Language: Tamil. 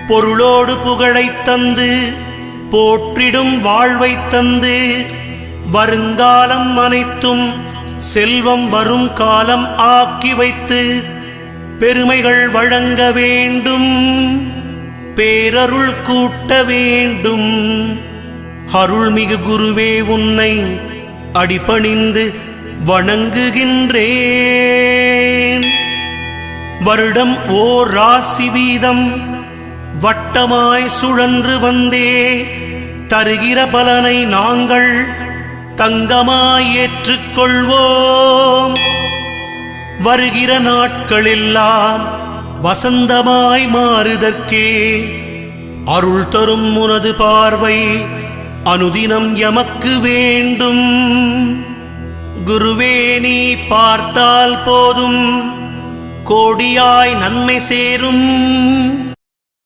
பொருளோடு புகழைத் தந்து போற்றிடும் வாழ்வைத் தந்து வருங்காலம் அனைத்தும் செல்வம் வரும் காலம் ஆக்கி வைத்து பெருமைகள் வழங்க வேண்டும், பேரருள் கூட்ட வேண்டும். அருள்மிகு குருவே, உன்னை அடிபணிந்து வணங்குகின்றேன். வருடம் ஓர் ராசி வீதம் வட்டமாய் சுழன்று வந்தே தருகிற பலனை நாங்கள் தங்கமாய் ஏற்றுக்கொள்வோம். வருகிற நாட்களெல்லாம் வசந்தமாய் மாறுதற்கே அருள் தரும் உனது பார்வை அனுதினம் எமக்கு வேண்டும். குருவே, நீ பார்த்தால் போதும் கோடியாய் நன்மை சேரும்.